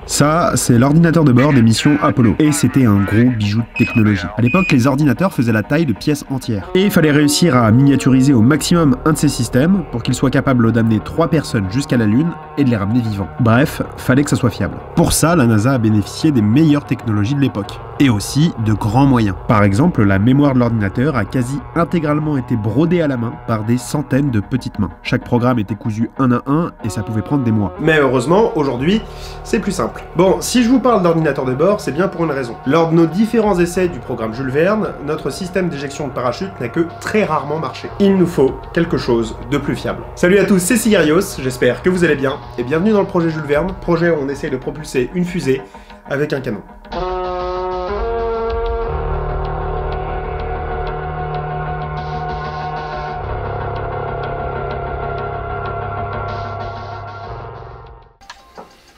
Ça, c'est l'ordinateur de bord des missions Apollo. Et c'était un gros bijou de technologie. À l'époque, les ordinateurs faisaient la taille de pièces entières. Et il fallait réussir à miniaturiser au maximum un de ces systèmes pour qu'il soit capable d'amener 3 personnes jusqu'à la Lune et de les ramener vivants. Bref, fallait que ça soit fiable. Pour ça, la NASA a bénéficié des meilleures technologies de l'époque. Et aussi de grands moyens. Par exemple, la mémoire de l'ordinateur a quasi intégralement été brodée à la main par des centaines de petites mains. Chaque programme était cousu un à un et ça pouvait prendre des mois. Mais heureusement, aujourd'hui, c'est plus simple. Bon, si je vous parle d'ordinateur de bord, c'est bien pour une raison. Lors de nos différents essais du programme Jules Verne, notre système d'éjection de parachute n'a que très rarement marché. Il nous faut quelque chose de plus fiable. Salut à tous, c'est Sigarios, j'espère que vous allez bien, et bienvenue dans le projet Jules Verne, projet où on essaye de propulser une fusée avec un canon.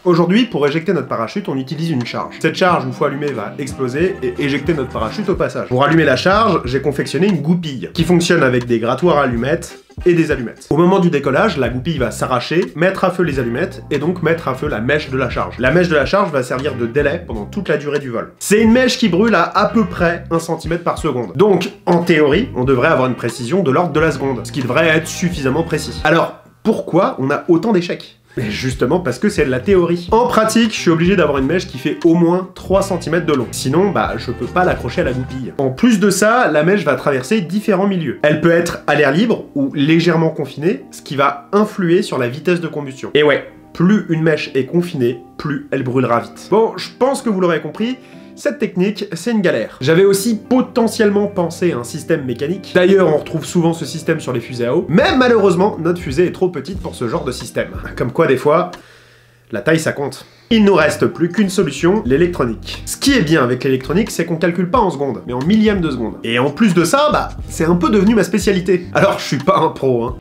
Aujourd'hui, pour éjecter notre parachute, on utilise une charge. Cette charge, une fois allumée, va exploser et éjecter notre parachute au passage. Pour allumer la charge, j'ai confectionné une goupille qui fonctionne avec des grattoirs à allumettes et des allumettes. Au moment du décollage, la goupille va s'arracher, mettre à feu les allumettes et donc mettre à feu la mèche de la charge. La mèche de la charge va servir de délai pendant toute la durée du vol. C'est une mèche qui brûle à peu près 1 cm par seconde. Donc, en théorie, on devrait avoir une précision de l'ordre de la seconde, ce qui devrait être suffisamment précis. Alors, pourquoi on a autant d'échecs ? Mais justement parce que c'est de la théorie. En pratique, je suis obligé d'avoir une mèche qui fait au moins 3 cm de long. Sinon, je peux pas l'accrocher à la goupille. En plus de ça, la mèche va traverser différents milieux. Elle peut être à l'air libre ou légèrement confinée, ce qui va influer sur la vitesse de combustion. Et ouais, plus une mèche est confinée, plus elle brûlera vite. Bon, je pense que vous l'aurez compris, cette technique, c'est une galère. J'avais aussi potentiellement pensé à un système mécanique. D'ailleurs, on retrouve souvent ce système sur les fusées à eau. Mais malheureusement, notre fusée est trop petite pour ce genre de système. Comme quoi, des fois, la taille, ça compte. Il nous reste plus qu'une solution, l'électronique. Ce qui est bien avec l'électronique, c'est qu'on calcule pas en secondes, mais en millièmes de seconde. Et en plus de ça, c'est un peu devenu ma spécialité. Alors, je suis pas un pro, hein.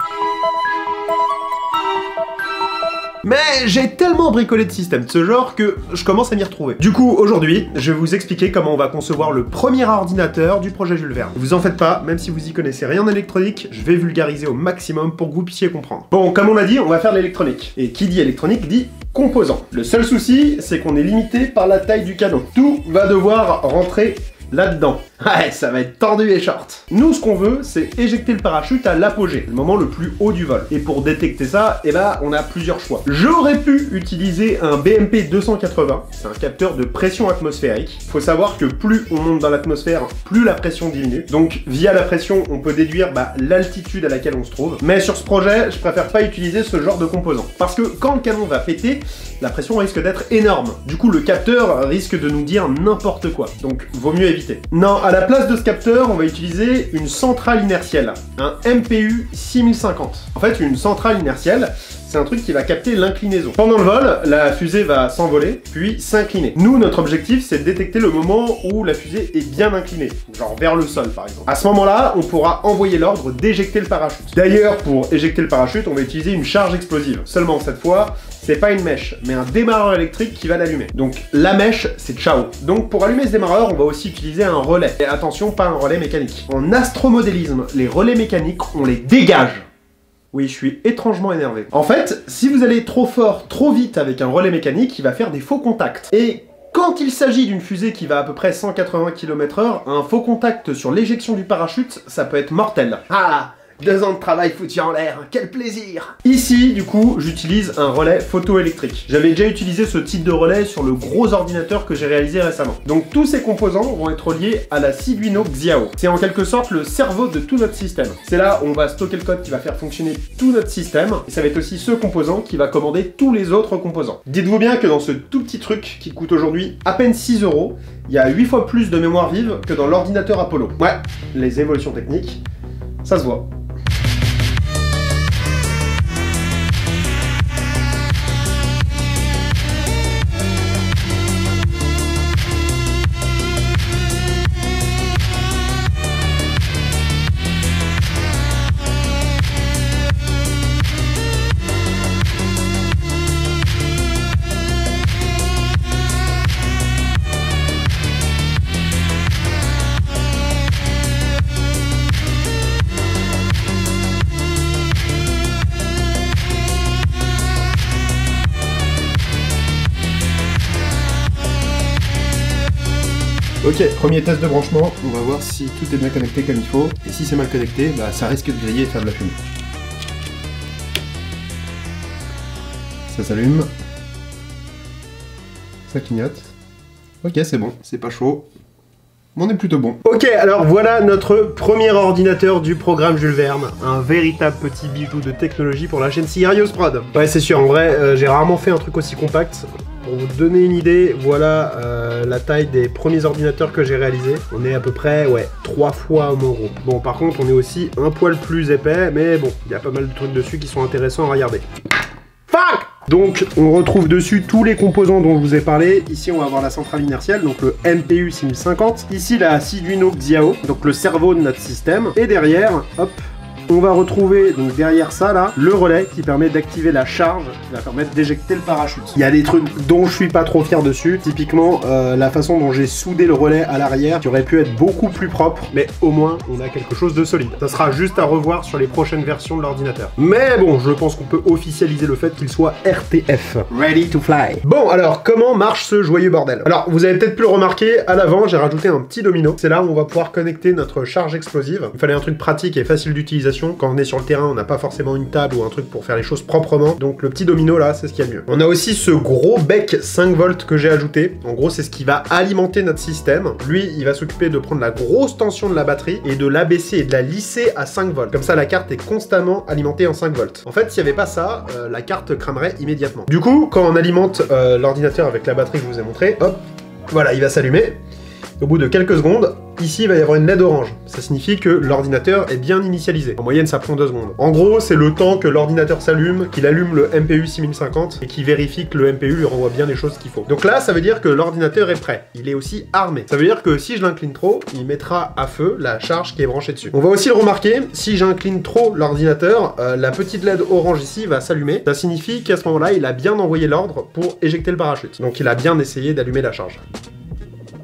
Mais j'ai tellement bricolé de systèmes de ce genre que je commence à m'y retrouver. Du coup, aujourd'hui, je vais vous expliquer comment on va concevoir le premier ordinateur du projet Jules Verne. Vous en faites pas, même si vous y connaissez rien en électronique, je vais vulgariser au maximum pour que vous puissiez comprendre. Bon, comme on l'a dit, on va faire de l'électronique. Et qui dit électronique dit composant. Le seul souci, c'est qu'on est limité par la taille du canon. Tout va devoir rentrer là-dedans. Ouais, ça va être tendu et short. Nous, ce qu'on veut, c'est éjecter le parachute à l'apogée, le moment le plus haut du vol. Et pour détecter ça, on a plusieurs choix. J'aurais pu utiliser un BMP 280, c'est un capteur de pression atmosphérique. Faut savoir que plus on monte dans l'atmosphère, plus la pression diminue. Donc, via la pression, on peut déduire l'altitude à laquelle on se trouve. Mais sur ce projet, je préfère pas utiliser ce genre de composant. Parce que quand le canon va péter, la pression risque d'être énorme. Du coup, le capteur risque de nous dire n'importe quoi. Donc, vaut mieux éviter. Non, à la place de ce capteur, on va utiliser une centrale inertielle, un MPU 6050. En fait, une centrale inertielle, c'est un truc qui va capter l'inclinaison. Pendant le vol, la fusée va s'envoler, puis s'incliner. Nous, notre objectif, c'est de détecter le moment où la fusée est bien inclinée, genre vers le sol par exemple. À ce moment-là, on pourra envoyer l'ordre d'éjecter le parachute. D'ailleurs, pour éjecter le parachute, on va utiliser une charge explosive. Seulement, cette fois, c'est pas une mèche, mais un démarreur électrique qui va l'allumer. Donc la mèche, c'est ciao. Donc pour allumer ce démarreur, on va aussi utiliser un relais. Et attention, pas un relais mécanique. En astromodélisme, les relais mécaniques, on les dégage. Oui, je suis étrangement énervé. En fait, si vous allez trop fort, trop vite avec un relais mécanique, il va faire des faux contacts. Et quand il s'agit d'une fusée qui va à peu près 180 km/h, un faux contact sur l'éjection du parachute, ça peut être mortel. Ah! 2 ans de travail foutu en l'air, quel plaisir! Ici, du coup, j'utilise un relais photoélectrique. J'avais déjà utilisé ce type de relais sur le gros ordinateur que j'ai réalisé récemment. Donc tous ces composants vont être liés à la Arduino Xiao. C'est en quelque sorte le cerveau de tout notre système. C'est là où on va stocker le code qui va faire fonctionner tout notre système, et ça va être aussi ce composant qui va commander tous les autres composants. Dites-vous bien que dans ce tout petit truc qui coûte aujourd'hui à peine 6 €, il y a 8 fois plus de mémoire vive que dans l'ordinateur Apollo. Ouais, les évolutions techniques, ça se voit. Ok, premier test de branchement, on va voir si tout est bien connecté comme il faut. Et si c'est mal connecté, bah ça risque de griller et faire de la fumée. Ça s'allume. Ça clignote. Ok, c'est bon, c'est pas chaud. On est plutôt bon. Ok, alors voilà notre premier ordinateur du programme Jules Verne. Un véritable petit bijou de technologie pour la chaîne Cigarios Prod. Ouais, c'est sûr, en vrai, j'ai rarement fait un truc aussi compact. Pour vous donner une idée, voilà la taille des premiers ordinateurs que j'ai réalisés. On est à peu près, ouais, 3 fois mon gros. Bon, par contre, on est aussi un poil plus épais, mais bon, il y a pas mal de trucs dessus qui sont intéressants à regarder. Fuck! Donc, on retrouve dessus tous les composants dont je vous ai parlé. Ici, on va avoir la centrale inertielle, donc le MPU 6050. Ici, la Arduino Xiao, donc le cerveau de notre système. Et derrière, hop, on va retrouver, donc derrière ça, là, le relais qui permet d'activer la charge, qui va permettre d'éjecter le parachute. Il y a des trucs dont je suis pas trop fier dessus. Typiquement, la façon dont j'ai soudé le relais à l'arrière, qui aurait pu être beaucoup plus propre, mais au moins, on a quelque chose de solide. Ça sera juste à revoir sur les prochaines versions de l'ordinateur. Mais bon, je pense qu'on peut officialiser le fait qu'il soit RTF. Ready to fly. Bon, alors, comment marche ce joyeux bordel? Alors, vous avez peut-être pu le remarquer, à l'avant, j'ai rajouté un petit domino. C'est là où on va pouvoir connecter notre charge explosive. Il fallait un truc pratique et facile d'utilisation. Quand on est sur le terrain, on n'a pas forcément une table ou un truc pour faire les choses proprement. Donc le petit domino là, c'est ce qu'il y a de mieux. On a aussi ce gros bec 5 volts que j'ai ajouté. En gros, c'est ce qui va alimenter notre système. Lui, il va s'occuper de prendre la grosse tension de la batterie et de l'abaisser et de la lisser à 5 volts. Comme ça, la carte est constamment alimentée en 5 volts. En fait, s'il n'y avait pas ça, la carte cramerait immédiatement. Du coup, quand on alimente l'ordinateur avec la batterie que je vous ai montré, hop, voilà, il va s'allumer. Au bout de quelques secondes, ici il va y avoir une LED orange. Ça signifie que l'ordinateur est bien initialisé. En moyenne, ça prend 2 secondes. En gros, c'est le temps que l'ordinateur s'allume, qu'il allume le MPU 6050 et qu'il vérifie que le MPU lui renvoie bien les choses qu'il faut. Donc là, ça veut dire que l'ordinateur est prêt. Il est aussi armé. Ça veut dire que si je l'incline trop, il mettra à feu la charge qui est branchée dessus. On va aussi le remarquer, si j'incline trop l'ordinateur, la petite LED orange ici va s'allumer. Ça signifie qu'à ce moment-là, il a bien envoyé l'ordre pour éjecter le parachute. Donc il a bien essayé d'allumer la charge.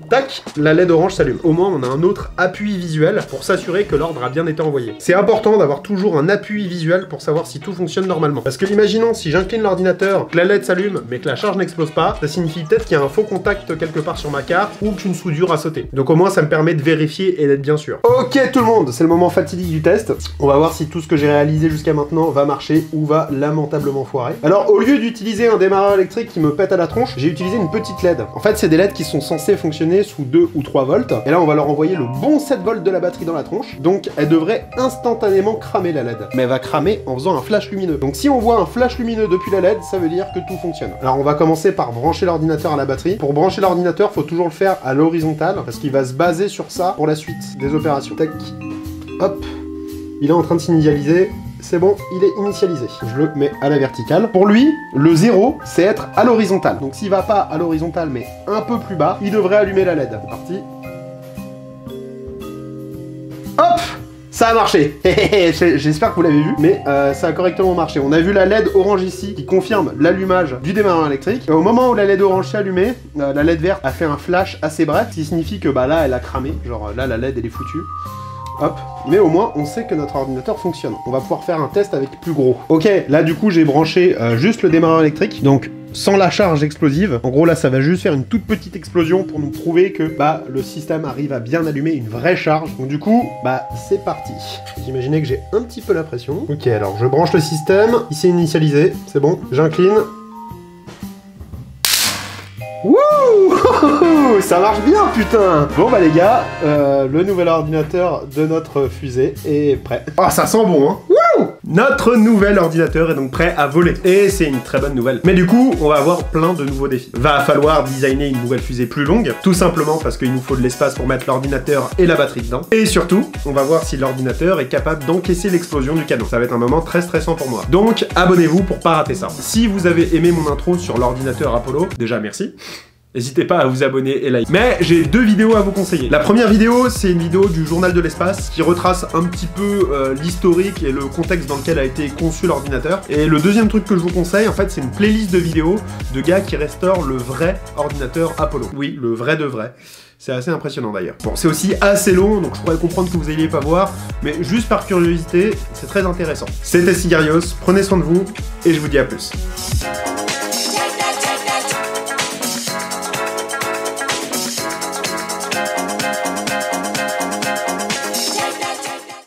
Tac, la LED orange s'allume. Au moins, on a un autre appui visuel pour s'assurer que l'ordre a bien été envoyé. C'est important d'avoir toujours un appui visuel pour savoir si tout fonctionne normalement. Parce que imaginons, si j'incline l'ordinateur, que la LED s'allume, mais que la charge n'explose pas, ça signifie peut-être qu'il y a un faux contact quelque part sur ma carte ou qu'une soudure a sauté. Donc au moins, ça me permet de vérifier et d'être bien sûr. Ok tout le monde, c'est le moment fatidique du test. On va voir si tout ce que j'ai réalisé jusqu'à maintenant va marcher ou va lamentablement foirer. Alors, au lieu d'utiliser un démarreur électrique qui me pète à la tronche, j'ai utilisé une petite LED. En fait, c'est des LED qui sont censées fonctionner sous 2 ou 3 volts. Et là, on va leur envoyer le bon 7 volts de la batterie dans la tronche. Donc, elle devrait instantanément cramer la LED. Mais elle va cramer en faisant un flash lumineux. Donc, si on voit un flash lumineux depuis la LED, ça veut dire que tout fonctionne. Alors, on va commencer par brancher l'ordinateur à la batterie. Pour brancher l'ordinateur, faut toujours le faire à l'horizontale parce qu'il va se baser sur ça pour la suite des opérations. Tac. Hop. Il est en train de s'initialiser. C'est bon, il est initialisé. Je le mets à la verticale. Pour lui, le 0, c'est être à l'horizontale. Donc s'il va pas à l'horizontale, mais un peu plus bas, il devrait allumer la LED. C'est parti. Hop! Ça a marché. J'espère que vous l'avez vu, mais ça a correctement marché. On a vu la LED orange ici, qui confirme l'allumage du démarreur électrique. Et au moment où la LED orange s'est allumée, la LED verte a fait un flash assez bref, ce qui signifie que bah là, elle a cramé. Genre là, la LED, elle est foutue. Hop, mais au moins on sait que notre ordinateur fonctionne. On va pouvoir faire un test avec plus gros. Ok, là du coup j'ai branché juste le démarreur électrique, donc sans la charge explosive. En gros là ça va juste faire une toute petite explosion pour nous prouver que bah le système arrive à bien allumer une vraie charge. Donc du coup, bah c'est parti. Vous imaginez que j'ai un petit peu la pression. Ok, alors je branche le système, il s'est initialisé, c'est bon, j'incline. Wouh, ça marche bien, putain. Bon bah les gars, le nouvel ordinateur de notre fusée est prêt. Oh, ça sent bon, hein. Wouh. Notre nouvel ordinateur est donc prêt à voler. Et c'est une très bonne nouvelle. Mais du coup, on va avoir plein de nouveaux défis. Va falloir designer une nouvelle fusée plus longue, tout simplement parce qu'il nous faut de l'espace pour mettre l'ordinateur et la batterie dedans. Et surtout, on va voir si l'ordinateur est capable d'encaisser l'explosion du canon. Ça va être un moment très stressant pour moi. Donc, abonnez-vous pour pas rater ça. Si vous avez aimé mon intro sur l'ordinateur Apollo, déjà merci. N'hésitez pas à vous abonner et liker. Mais j'ai 2 vidéos à vous conseiller. La première vidéo, c'est une vidéo du Journal de l'espace qui retrace un petit peu l'historique et le contexte dans lequel a été conçu l'ordinateur. Et le deuxième truc que je vous conseille, en fait, c'est une playlist de vidéos de gars qui restaurent le vrai ordinateur Apollo. Oui, le vrai de vrai. C'est assez impressionnant d'ailleurs. Bon, c'est aussi assez long, donc je pourrais comprendre que vous n'ayez pas voir, mais juste par curiosité, c'est très intéressant. C'était Cigarios, prenez soin de vous, et je vous dis à plus.